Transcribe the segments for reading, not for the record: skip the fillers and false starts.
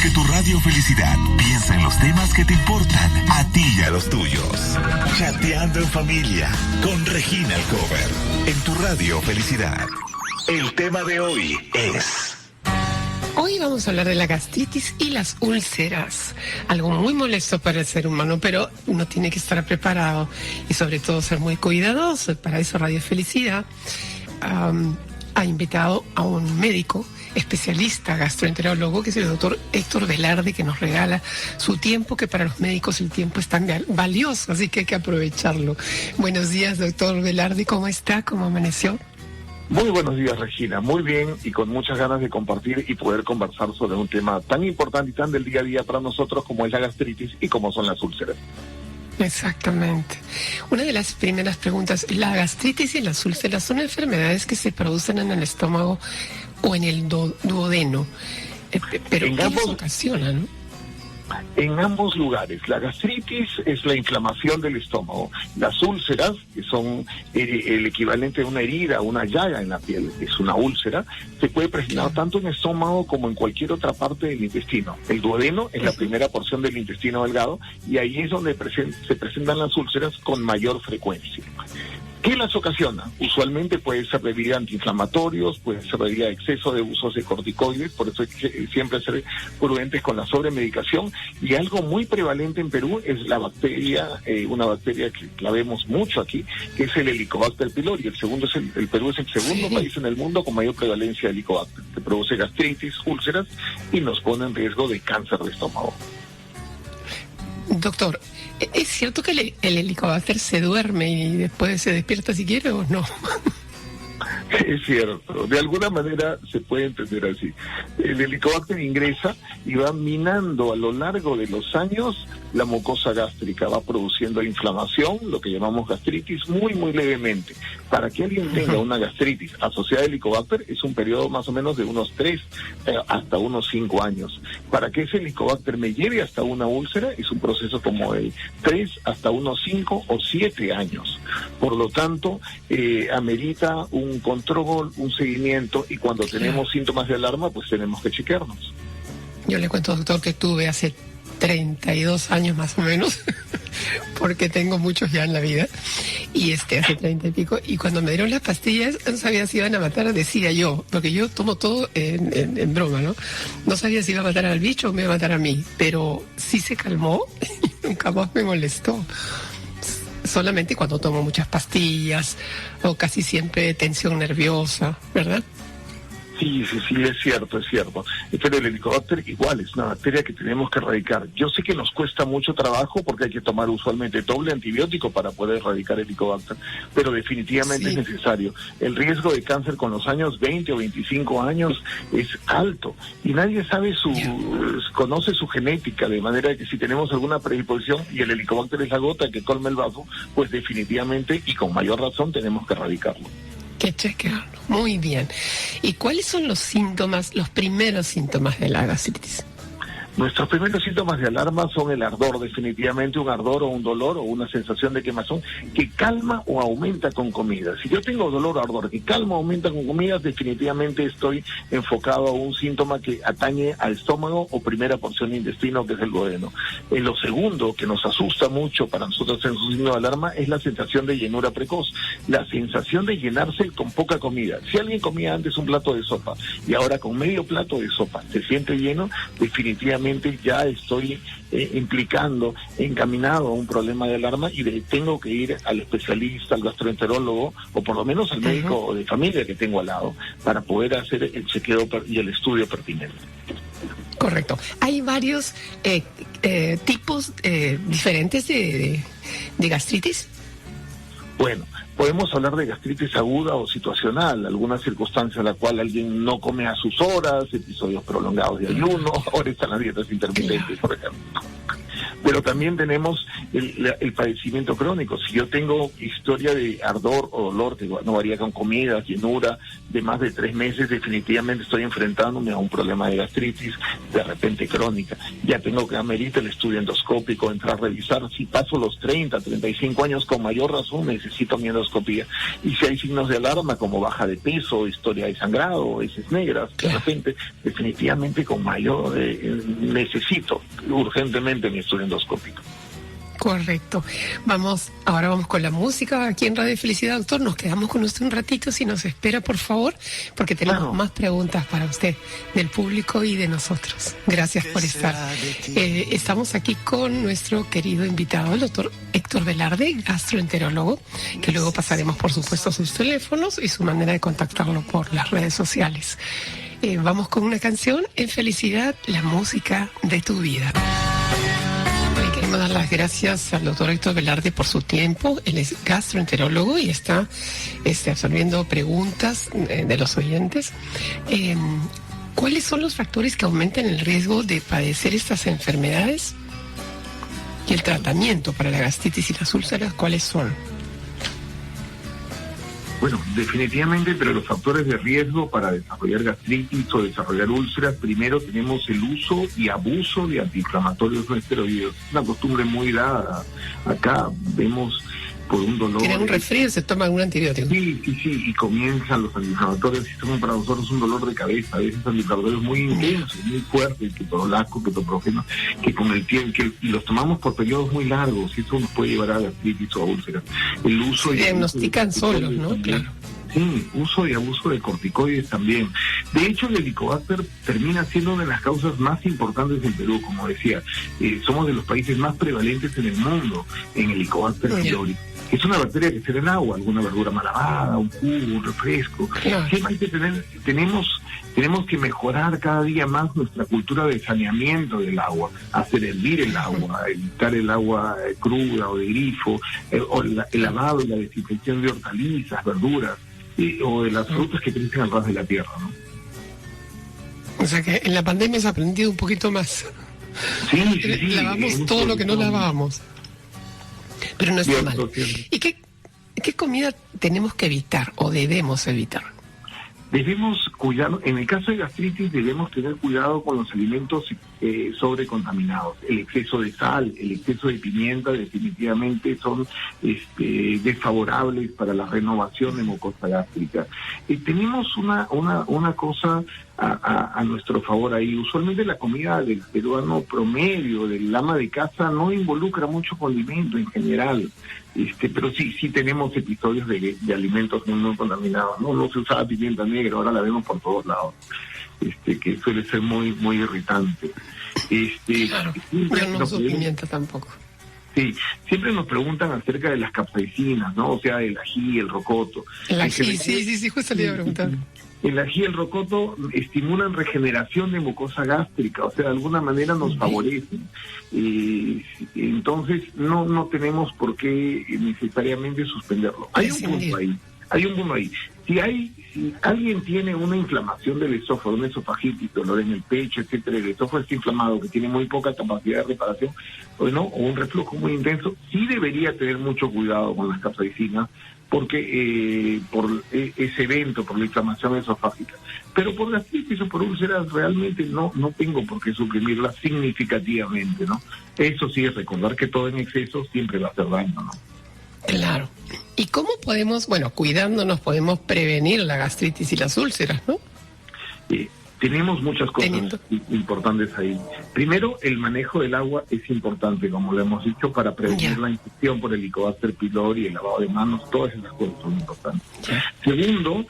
Porque tu Radio Felicidad piensa en los temas que te importan a ti y a los tuyos. Chateando en familia con Regina Alcover. En tu Radio Felicidad. El tema de hoy es... Hoy vamos a hablar de la gastritis y las úlceras, algo muy molesto para el ser humano, pero uno tiene que estar preparado y sobre todo ser muy cuidadoso. Para eso Radio Felicidad ha invitado a un médico especialista gastroenterólogo, que es el doctor Héctor Velarde, que nos regala su tiempo, que para los médicos el tiempo es tan valioso, así que hay que aprovecharlo. Buenos días, doctor Velarde, ¿cómo está? ¿Cómo amaneció? Muy buenos días, Regina. Muy bien y con muchas ganas de compartir y poder conversar sobre un tema tan importante y tan del día a día para nosotros como es la gastritis y como son las úlceras. Exactamente. Una de las primeras preguntas, ¿la gastritis y las úlceras son enfermedades que se producen en el estómago o en el duodeno? Pero ¿qué las ocasionan? En ambos lugares. La gastritis es la inflamación del estómago. Las úlceras, que son el equivalente a una herida, una llaga en la piel, es una úlcera, se puede presentar tanto en el estómago como en cualquier otra parte del intestino. El duodeno es la primera porción del intestino delgado y ahí es donde se presentan las úlceras con mayor frecuencia. ¿Qué las ocasiona? Usualmente puede ser debido a antiinflamatorios, puede ser debido a exceso de usos de corticoides, por eso hay que siempre ser prudentes con la sobremedicación. Y algo muy prevalente en Perú es la bacteria, una bacteria que la vemos mucho aquí, que es el Helicobacter pylori. El Perú es el segundo país en el mundo con mayor prevalencia de Helicobacter, que produce gastritis, úlceras y nos pone en riesgo de cáncer de estómago. Doctor, ¿es cierto que el Helicobacter se duerme y después se despierta si quiere o no? Es cierto, de alguna manera se puede entender así. El Helicobacter ingresa y va minando a lo largo de los años la mucosa gástrica, va produciendo inflamación, lo que llamamos gastritis, muy levemente. Para que alguien tenga una gastritis asociada al Helicobacter es un periodo más o menos de unos 3 hasta unos 5 años. Para que ese Helicobacter me lleve hasta una úlcera es un proceso como de 3 hasta unos 5 o 7 años. Por lo tanto, amerita un control, un seguimiento, y cuando tenemos síntomas de alarma, pues tenemos que chequearnos. Yo le cuento, doctor, que tuve hace 32 años más o menos, porque tengo muchos ya en la vida, y hace 30 y pico, y cuando me dieron las pastillas, no sabía si iban a matar, decía yo, porque yo tomo todo en broma, ¿no? No sabía si iba a matar al bicho o me iba a matar a mí, pero sí se calmó y nunca más me molestó. Solamente cuando tomo muchas pastillas, o casi siempre tensión nerviosa, ¿verdad? Sí, es cierto. Pero el Helicobacter igual es una bacteria que tenemos que erradicar. Yo sé que nos cuesta mucho trabajo porque hay que tomar usualmente doble antibiótico para poder erradicar el Helicobacter, pero definitivamente es necesario. El riesgo de cáncer con los años 20 o 25 años es alto y nadie sabe conoce su genética, de manera que si tenemos alguna predisposición y el Helicobacter es la gota que colma el vaso, pues definitivamente y con mayor razón tenemos que erradicarlo. Que chequearlo. Muy bien. ¿Y cuáles son los primeros síntomas de la gastritis? Nuestros primeros síntomas de alarma son el ardor, definitivamente un ardor o un dolor o una sensación de quemazón que calma o aumenta con comida. Si yo tengo dolor o ardor que calma o aumenta con comida, definitivamente estoy enfocado a un síntoma que atañe al estómago o primera porción de intestino, que es el duodeno. Lo segundo que nos asusta mucho para nosotros en su signo de alarma es la sensación de llenura precoz, la sensación de llenarse con poca comida. Si alguien comía antes un plato de sopa y ahora con medio plato de sopa se siente lleno, definitivamente ya estoy encaminado a un problema de alarma y tengo que ir al especialista, al gastroenterólogo o por lo menos al médico de familia que tengo al lado para poder hacer el chequeo y el estudio pertinente. Correcto. Hay varios tipos diferentes de gastritis. Bueno, podemos hablar de gastritis aguda o situacional, alguna circunstancia en la cual alguien no come a sus horas, episodios prolongados de ayuno, ahora están las dietas intermitentes, por ejemplo. Pero también tenemos el padecimiento crónico. Si yo tengo historia de ardor o dolor que no varía con comida, llenura de más de 3 meses, definitivamente estoy enfrentándome a un problema de gastritis. de repente crónica. Ya tengo que ameritar el estudio endoscópico, entrar a revisar. Si paso los 30, 35 años, con mayor razón necesito mi endoscopía. Y si hay signos de alarma como baja de peso, historia de sangrado, heces negras, de repente, definitivamente con mayor necesito urgentemente mi estudio endoscópico. Correcto. Ahora vamos con la música aquí en Radio Felicidad, doctor. Nos quedamos con usted un ratito, si nos espera, por favor, porque tenemos más preguntas para usted, del público y de nosotros. Gracias por estar. Estamos aquí con nuestro querido invitado, el doctor Héctor Velarde, gastroenterólogo, que luego pasaremos, por supuesto, sus teléfonos y su manera de contactarlo por las redes sociales. Vamos con una canción, En Felicidad, la música de tu vida. Queremos dar las gracias al doctor Héctor Velarde por su tiempo. Él es gastroenterólogo y está absorbiendo preguntas de los oyentes. ¿Cuáles son los factores que aumentan el riesgo de padecer estas enfermedades? Y el tratamiento para la gastritis y las úlceras, ¿cuáles son? Bueno, definitivamente entre los factores de riesgo para desarrollar gastritis o desarrollar úlceras, primero tenemos el uso y abuso de antiinflamatorios no esteroideos. Es una costumbre muy dada. Acá vemos por un dolor... Tiene un resfrío, se toma algún antibiótico. Sí, y comienzan los antiinflamatorios y son para nosotros un dolor de cabeza, a veces antiinflamatorios muy intensos, muy fuertes, ketorolaco, ketoprogeno, que con el tiempo, y los tomamos por periodos muy largos, y eso nos puede llevar a gastritis o a úlceras. El uso se diagnostican solos, ¿no? También. Claro. Sí, uso y abuso de corticoides también. De hecho, el Helicobacter termina siendo una de las causas más importantes en Perú, como decía. Somos de los países más prevalentes en el mundo en Helicobacter pylori. Es una bacteria que se da en agua, alguna verdura mal lavada, un jugo, un refresco. Siempre hay que tenemos que mejorar cada día más nuestra cultura de saneamiento del agua, hacer hervir el agua, evitar el agua cruda o de grifo, o el lavado y la desinfección de hortalizas, verduras, o de las frutas que crecen al ras de la tierra, ¿no? O sea que en la pandemia se ha aprendido un poquito más. Sí. Lavamos todo lo que no lavábamos. Pero no está mal. ¿Y qué comida tenemos que evitar o debemos evitar? Debemos cuidar, en el caso de gastritis debemos tener cuidado con los alimentos sobrecontaminados. El exceso de sal, el exceso de pimienta definitivamente son desfavorables para la renovación de mucosa gástrica. Tenemos una cosa a nuestro favor ahí. Usualmente la comida del peruano promedio, del ama de casa, no involucra mucho condimento en general. Pero sí tenemos episodios de alimentos muy contaminados. No se usaba pimienta negra, ahora la vemos por todos lados, que suele ser muy irritante. Claro, yo no uso pimienta tampoco. Sí, siempre nos preguntan acerca de las capsaicinas, ¿no? O sea, el ají, el rocoto. El ají, sí, justo le iba a preguntar. El ají y el rocoto estimulan regeneración de mucosa gástrica, o sea, de alguna manera nos favorecen. Entonces, no tenemos por qué necesariamente suspenderlo. Hay un punto ahí. Si alguien tiene una inflamación del esófago, una esofagitis, dolor en el pecho, etcétera, el esófago está inflamado, que tiene muy poca capacidad de reparación, o un reflujo muy intenso, sí debería tener mucho cuidado con las capsaicinas, porque por ese evento, por la inflamación esofágica. Pero por gastritis o por úlceras realmente no tengo por qué suprimirla significativamente, ¿no? Eso sí es recordar que todo en exceso siempre va a hacer daño, ¿no? Claro. ¿Y cómo podemos, cuidándonos, podemos prevenir la gastritis y las úlceras, no? Tenemos muchas cosas importantes ahí. Primero, el manejo del agua es importante, como lo hemos dicho, para prevenir la infección por el Helicobacter pylori, el lavado de manos, todas esas cosas son importantes. Segundo,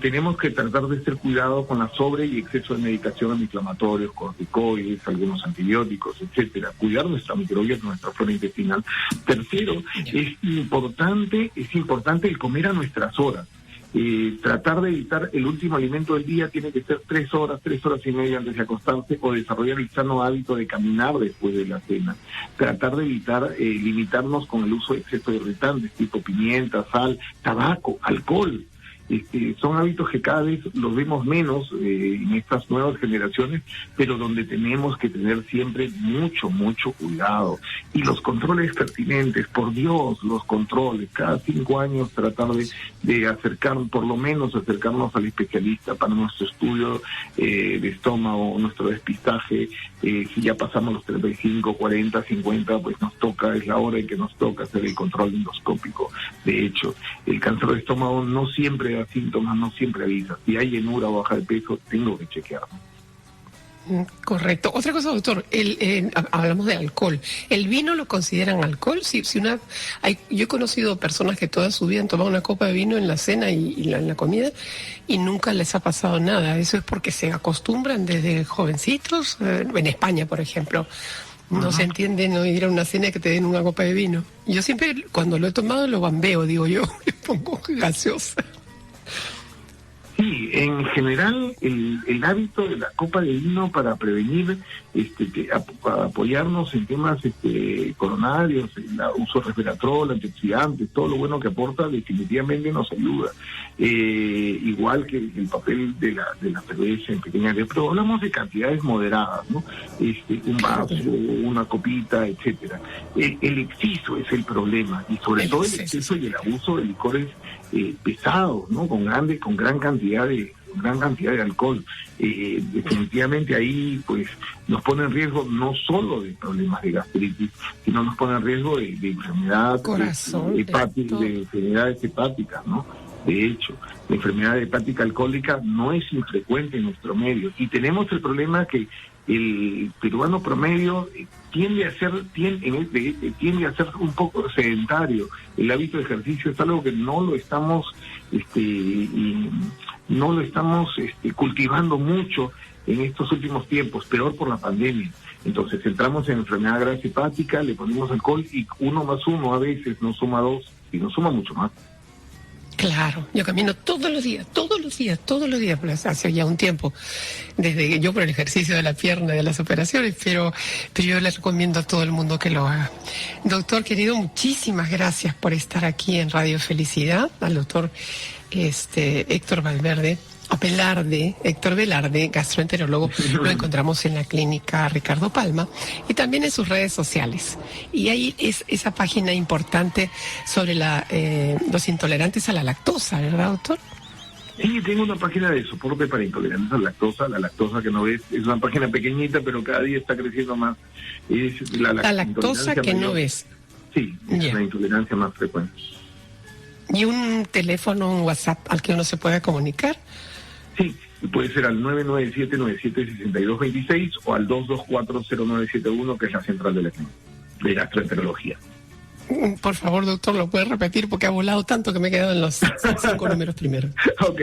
tenemos que tratar de tener cuidado con la sobre y exceso de medicación antiinflamatorios, corticoides, algunos antibióticos, etcétera. Cuidar nuestra microbiota, nuestra flora intestinal. Tercero, es importante el comer a nuestras horas. Tratar de evitar el último alimento del día tiene que ser 3 horas y media antes de acostarse, o desarrollar el sano hábito de caminar después de la cena. Tratar de evitar limitarnos con el uso de exceso de irritantes tipo pimienta, sal, tabaco, alcohol. son hábitos que cada vez los vemos menos en estas nuevas generaciones, pero donde tenemos que tener siempre mucho cuidado. Y los controles pertinentes, por Dios, los controles, cada 5 años tratar de por lo menos acercarnos al especialista para nuestro estudio de estómago, nuestro despistaje. Si ya pasamos los 35, 40, 50, pues es la hora en que nos toca hacer el control endoscópico. De hecho, el cáncer de estómago no siempre da síntomas, no siempre avisa. Si hay llenura o baja de peso, tengo que chequearme. Correcto. Otra cosa, doctor, hablamos de alcohol. ¿El vino lo consideran alcohol? Yo he conocido personas que toda su vida han tomado una copa de vino en la cena y en la comida y nunca les ha pasado nada. ¿Eso es porque se acostumbran desde jovencitos? En España, por ejemplo, no se entiende no ir a una cena que te den una copa de vino. Yo siempre, cuando lo he tomado, lo bambeo, digo yo, le pongo gaseosa. Sí, en general el hábito de la copa de vino para prevenir, para apoyarnos en temas coronarios, el uso de resveratrol, antioxidantes, todo lo bueno que aporta definitivamente nos ayuda. Igual que el papel de la cerveza en pequeñas, pero hablamos de cantidades moderadas, ¿no? Un vaso, una copita, etcétera. El exceso es el problema, y sobre todo el exceso y el abuso de licores pesados, ¿no? Con gran cantidad de alcohol. Definitivamente ahí pues nos pone en riesgo no solo de problemas de gastritis, sino nos pone en riesgo de enfermedad hepática, de enfermedades hepáticas, ¿no? De hecho, la enfermedad hepática alcohólica no es infrecuente en nuestro medio, y tenemos el problema que el peruano promedio tiende a ser un poco sedentario. El hábito de ejercicio es algo que no lo estamos cultivando mucho en estos últimos tiempos, peor por la pandemia. Entonces entramos en enfermedad grasa hepática, le ponemos alcohol y 1 más 1 a veces no suma 2 y no suma mucho más. Claro, yo camino todos los días, pues hace ya un tiempo, desde que yo por el ejercicio de la pierna, de las operaciones, pero yo le recomiendo a todo el mundo que lo haga. Doctor querido, muchísimas gracias por estar aquí en Radio Felicidad, al doctor Héctor Velarde, gastroenterólogo. Lo encontramos en la clínica Ricardo Palma y también en sus redes sociales. Y ahí es esa página importante sobre los intolerantes a la lactosa, ¿verdad, doctor? Sí, tengo una página de soporte para intolerantes a la lactosa que no ves, es una página pequeñita, pero cada día está creciendo más. Es la lactosa que no ves. Sí, es la intolerancia más frecuente. ¿Y un teléfono, un WhatsApp al que uno se pueda comunicar? Sí, puede ser al 997-97-6226 o al 224-0971, que es la central de gastroenterología. Por favor, doctor, ¿lo puede repetir? Porque ha volado tanto que me he quedado en los 5 números primero. Ok,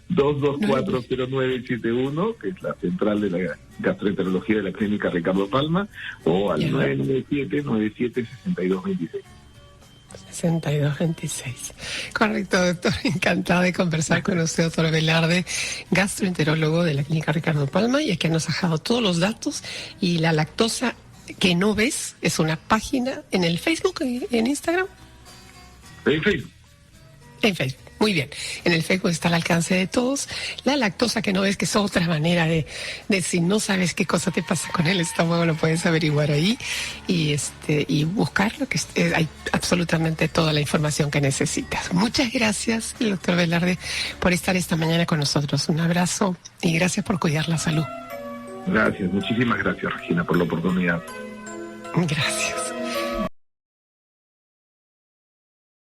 224-0971, que es la central de la gastroenterología de la clínica Ricardo Palma, o al 997-97-6226. 6226. Correcto, doctor. Encantada de conversar con usted, doctor Velarde, gastroenterólogo de la clínica Ricardo Palma, y es que nos ha dejado todos los datos. Y la lactosa que no ves es una página en el Facebook, en Instagram. En Facebook. En Facebook. Muy bien. En el Facebook está al alcance de todos. La lactosa que no ves, que es otra manera de si no sabes qué cosa te pasa con el estómago, lo puedes averiguar ahí y buscarlo, que hay absolutamente toda la información que necesitas. Muchas gracias, doctor Velarde, por estar esta mañana con nosotros. Un abrazo y gracias por cuidar la salud. Gracias, muchísimas gracias, Regina, por la oportunidad. Gracias.